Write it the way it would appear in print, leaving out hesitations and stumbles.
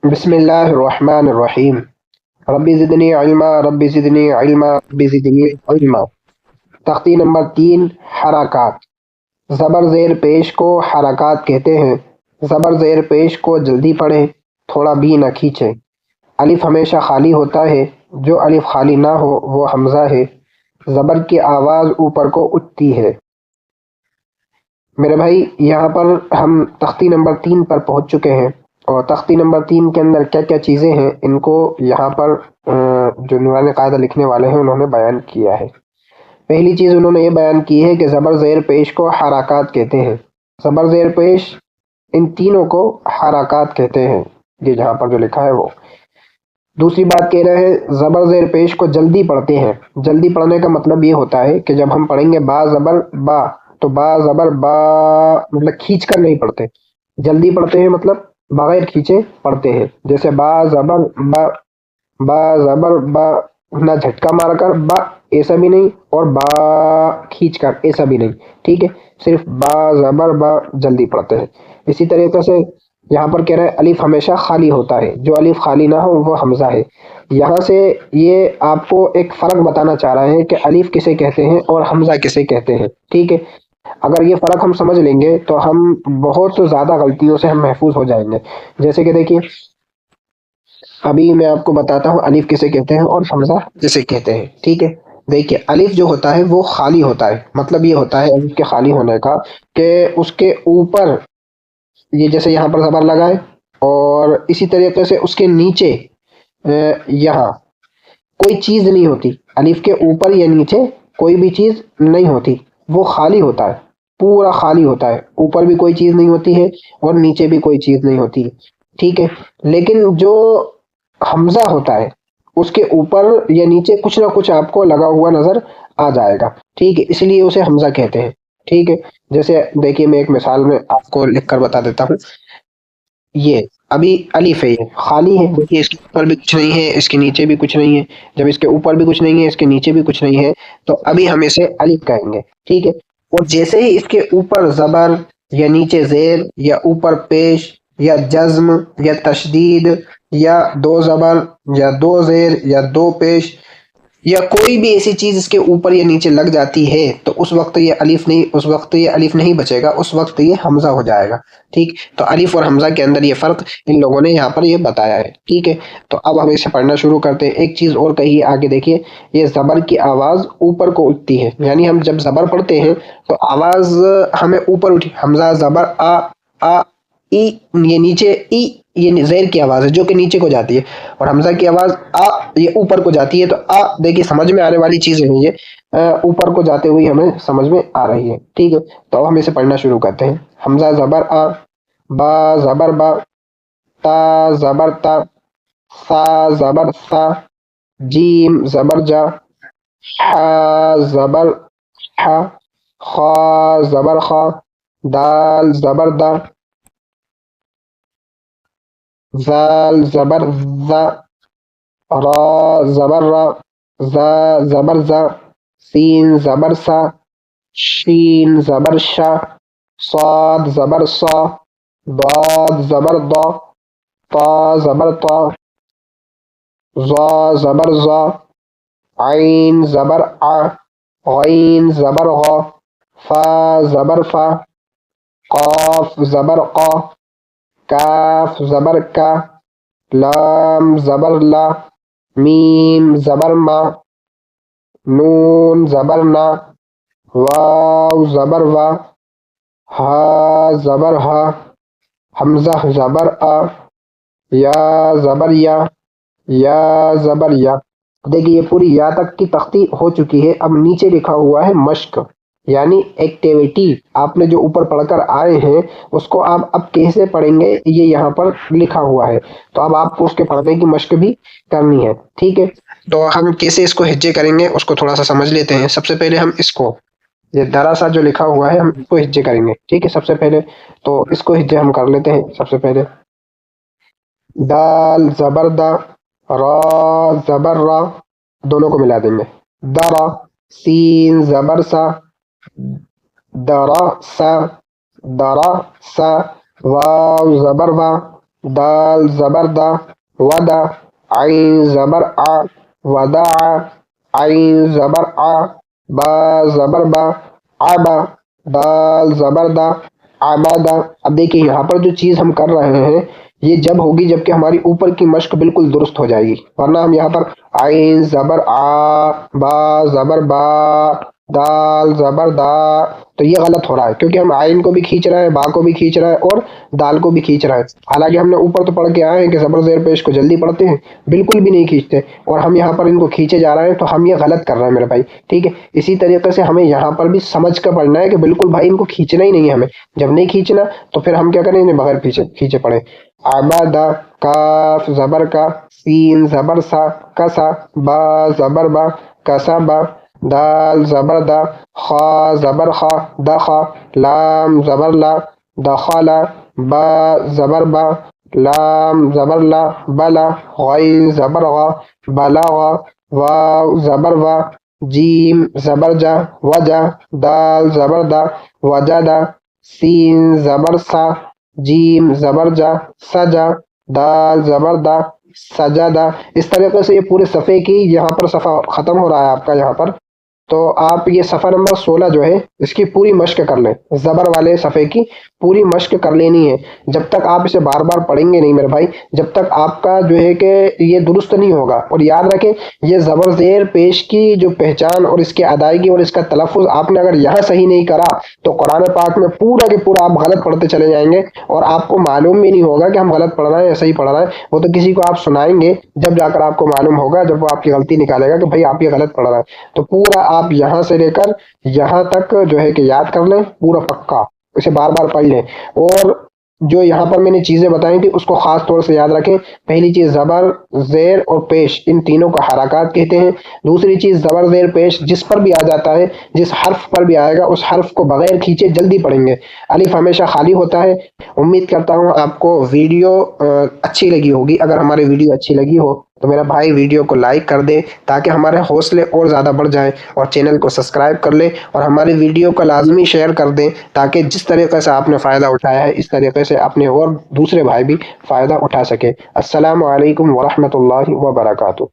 بسم اللہ الرحمن الرحیم۔ ربی زدنی علما ربی زدنی علما ربی زدنی علما۔ تختی نمبر 3، حرکات۔ زبر زیر پیش کو حرکات کہتے ہیں۔ زبر زیر پیش کو جلدی پڑھیں، تھوڑا بھی نہ کھینچیں۔ الف ہمیشہ خالی ہوتا ہے، جو الف خالی نہ ہو وہ حمزہ ہے۔ زبر کی آواز اوپر کو اٹھتی ہے۔ میرے بھائی یہاں پر ہم تختی نمبر 3 پر پہنچ چکے ہیں، اور تختی نمبر 3 کے اندر کیا کیا چیزیں ہیں ان کو یہاں پر جو نورانی قاعدہ لکھنے والے ہیں انہوں نے بیان کیا ہے۔ پہلی چیز انہوں نے یہ بیان کی ہے کہ زبر زیر پیش کو حرکات کہتے ہیں۔ زبر زیر پیش ان تینوں کو حرکات کہتے ہیں، یہ جہاں پر جو لکھا ہے وہ۔ دوسری بات کہہ رہے ہیں زبر زیر پیش کو جلدی پڑھتے ہیں۔ جلدی پڑھنے کا مطلب یہ ہوتا ہے کہ جب ہم پڑھیں گے با زبر با، تو با زبر با مطلب کھینچ کر نہیں پڑھتے، جلدی پڑھتے ہیں، مطلب بغیر کھینچے پڑھتے ہیں۔ جیسے با زبر با، با زبر با، نہ جھٹکا مار کر با ایسا بھی نہیں، اور با کھینچ کر ایسا بھی نہیں، ٹھیک ہے، صرف با زبر با جلدی پڑھتے ہیں۔ اسی طریقے سے یہاں پر کہہ رہے ہیں الف ہمیشہ خالی ہوتا ہے، جو الف خالی نہ ہو وہ حمزہ ہے۔ یہاں سے یہ آپ کو ایک فرق بتانا چاہ رہے ہیں کہ الف کسے کہتے ہیں اور حمزہ کسے کہتے ہیں، ٹھیک ہے۔ اگر یہ فرق ہم سمجھ لیں گے تو ہم بہت زیادہ غلطیوں سے ہم محفوظ ہو جائیں گے۔ جیسے کہ دیکھیے ابھی میں آپ کو بتاتا ہوں الف کسے کہتے ہیں اور حمزہ کسے کہتے ہیں، ٹھیک ہے۔ دیکھیے الف جو ہوتا ہے وہ خالی ہوتا ہے، مطلب یہ ہوتا ہے الف کے خالی ہونے کا کہ اس کے اوپر یہ جیسے یہاں پر زبر لگا ہے، اور اسی طریقے سے اس کے نیچے یہاں کوئی چیز نہیں ہوتی، الف کے اوپر یا نیچے کوئی بھی چیز نہیں ہوتی، وہ خالی ہوتا ہے، پورا خالی ہوتا ہے، اوپر بھی کوئی چیز نہیں ہوتی ہے اور نیچے بھی کوئی چیز نہیں ہوتی ہے، ٹھیک ہے۔ لیکن جو حمزہ ہوتا ہے اس کے اوپر یا نیچے کچھ نہ کچھ آپ کو لگا ہوا نظر آ جائے گا، ٹھیک ہے، اس لیے اسے حمزہ کہتے ہیں، ٹھیک ہے۔ جیسے دیکھیے میں ایک مثال میں آپ کو لکھ کر بتا دیتا ہوں۔ یہ ابھی الف ہے، یہ خالی ہے، دیکھیے اس کے اوپر بھی کچھ نہیں ہے، اس کے نیچے بھی کچھ نہیں ہے۔ جب اس کے اوپر بھی کچھ نہیں ہے، اس کے نیچے بھی کچھ نہیں ہے، تو ابھی ہم اسے الف کہیں گے، ٹھیک ہے۔ اور جیسے ہی اس کے اوپر زبر یا نیچے زیر یا اوپر پیش یا جزم یا تشدید یا دو زبر یا دو زیر یا دو پیش یا کوئی بھی ایسی چیز اس کے اوپر یا نیچے لگ جاتی ہے، تو اس وقت یہ الف نہیں، اس وقت یہ الف نہیں بچے گا، اس وقت یہ حمزہ ہو جائے گا، ٹھیک۔ تو الف اور حمزہ کے اندر یہ فرق ان لوگوں نے یہاں پر یہ بتایا ہے، ٹھیک ہے۔ تو اب ہم اسے پڑھنا شروع کرتے ہیں۔ ایک چیز اور کہی آگے دیکھیے، یہ زبر کی آواز اوپر کو اٹھتی ہے، یعنی ہم جب زبر پڑھتے ہیں تو آواز ہمیں اوپر اٹھی، حمزہ زبر آ آ ای، یہ نیچے ای، یہ زیر کی آواز ہے جو کہ نیچے کو جاتی ہے، اور حمزہ کی آواز آ یہ اوپر کو جاتی ہے۔ تو آ دیکھیے سمجھ میں آنے والی چیزیں ہیں، یہ اوپر کو جاتے ہوئے ہمیں سمجھ میں آ رہی ہے، ٹھیک ہے۔ تو اب ہم اسے پڑھنا شروع کرتے ہیں۔ حمزہ زبر آ، با زبر با، تا زبر تا، سا زبر سا، جیم زبر جا، حا زبر حا، خا زبر خا، دال زبر دا، زال زبر زا، را زبر را، زا زبر زا، سین زبر سا، شین زبر شا، صاد زبر صا، ضاد زبر ضا، طا زبر طا، ظا زبر ظا، عین زبر آ، غین زبر غا، فا زبر فا، قاف زبر قا، کاف زبر کا، لام زبر لا، میم زبر ما، نون زبر نا، واو زبر وا، ہا زبر ہا، حمزہ زبر آ، یا زبر یا زبر یا۔ دیکھیے یہ پوری یا تک کی تختی ہو چکی ہے۔ اب نیچے لکھا ہوا ہے مشق، یعنی ایکٹیویٹی، آپ نے جو اوپر پڑھ کر آئے ہیں اس کو آپ اب کیسے پڑھیں گے یہ یہاں پر لکھا ہوا ہے، تو اب آپ کو اس کے پڑھنے کی مشق بھی کرنی ہے، ٹھیک ہے۔ تو ہم کیسے اس کو ہجے کریں گے اس کو تھوڑا سا سمجھ لیتے ہیں۔ سب سے پہلے ہم اس کو، یہ دراسا جو لکھا ہوا ہے ہم اس کو ہجے کریں گے، ٹھیک ہے۔ سب سے پہلے تو اس کو ہجے ہم کر لیتے ہیں۔ سب سے پہلے دال زبر دا، را زبر را، دونوں کو ملا دیں گے، درا، سین زبر سا، درا سا، درا سا، واو زبر وا، دال زبر دا ودا عین زبر آ ودا عین زبر آ با زبر با آبا دال زبر دا آبادا۔ اب دیکھیے یہاں پر جو چیز ہم کر رہے ہیں یہ جب ہوگی جب کہ ہماری اوپر کی مشق بالکل درست ہو جائے گی، ورنہ ہم یہاں پر عین زبر آ با زبر با دال زبر دا، تو یہ غلط ہو رہا ہے کیونکہ ہم عین کو بھی کھینچ رہے ہیں، با کو بھی کھینچ رہے ہیں اور دال کو بھی کھینچ رہے ہیں۔ حالانکہ ہم نے اوپر تو پڑھ کے آئے ہیں کہ زبر زیر پیش کو جلدی پڑھتے ہیں، بالکل بھی نہیں کھینچتے، اور ہم یہاں پر ان کو کھینچے جا رہے ہیں، تو ہم یہ غلط کر رہے ہیں میرے بھائی، ٹھیک ہے۔ اسی طریقے سے ہمیں یہاں پر بھی سمجھ کر پڑھنا ہے کہ بالکل بھائی ان کو کھینچنا ہی نہیں ہے ہمیں، جب نہیں کھینچنا تو پھر ہم کیا کریں، انہیں بغیر کھینچے پڑھیں۔ عبدا کاف زبر کا سین زبر سا کسا با زبر با کسا با دال زبر دا خا زبر خا دخا لام زبر لا دخلا با زبر با لام زبر لا بلا غین زبر غا بلغا واو زبر وا جیم زبر جا وجا دال زبر دا وجدا سین زبر سا جیم زبر جا سجا دال زبر دا سجدہ۔ اس طریقے سے یہ پورے صفحے کی یہاں پر صفحہ ختم ہو رہا ہے آپ کا یہاں پر، تو آپ یہ صفحہ نمبر 16 جو ہے اس کی پوری مشق کر لیں، زبر والے صفحے کی پوری مشق کر لینی ہے۔ جب تک آپ اسے بار بار پڑھیں گے نہیں میرے بھائی، جب تک آپ کا جو ہے کہ یہ درست نہیں ہوگا۔ اور یاد رکھیں یہ زبر زیر پیش کی جو پہچان اور اس کی ادائیگی اور اس کا تلفظ آپ نے اگر یہاں صحیح نہیں کرا تو قرآن پاک میں پورا کے پورا آپ غلط پڑھتے چلے جائیں گے، اور آپ کو معلوم بھی نہیں ہوگا کہ ہم غلط پڑھ رہے ہیں یا صحیح پڑھ رہے ہیں۔ وہ تو کسی کو آپ سنائیں گے جب جا کر آپ کو معلوم ہوگا، جب وہ آپ کی غلطی نکالے گا کہ بھائی آپ یہ غلط پڑھ رہے ہیں۔ تو پورا آپ یہاں سے لے کر یہاں تک جو ہے کہ یاد کر لیں پورا پکا، اسے بار بار پڑھ لیں۔ اور جو یہاں پر میں نے چیزیں بتائی تھی اس کو خاص طور سے یاد رکھیں۔ پہلی چیز زبر زیر اور پیش، ان تینوں کو حرکات کہتے ہیں۔ دوسری چیز زبر زیر پیش جس پر بھی آ جاتا ہے، جس حرف پر بھی آئے گا اس حرف کو بغیر کھینچے جلدی پڑھیں گے۔ الف ہمیشہ خالی ہوتا ہے۔ امید کرتا ہوں آپ کو ویڈیو اچھی لگی ہوگی۔ اگر ہماری ویڈیو اچھی لگی ہو تو میرا بھائی ویڈیو کو لائک کر دیں تاکہ ہمارے حوصلے اور زیادہ بڑھ جائیں، اور چینل کو سبسکرائب کر لیں، اور ہماری ویڈیو کو لازمی شیئر کر دیں تاکہ جس طریقے سے آپ نے فائدہ اٹھایا ہے اس طریقے سے اپنے اور دوسرے بھائی بھی فائدہ اٹھا سکے۔ السلام علیکم ورحمۃ اللہ وبرکاتہ۔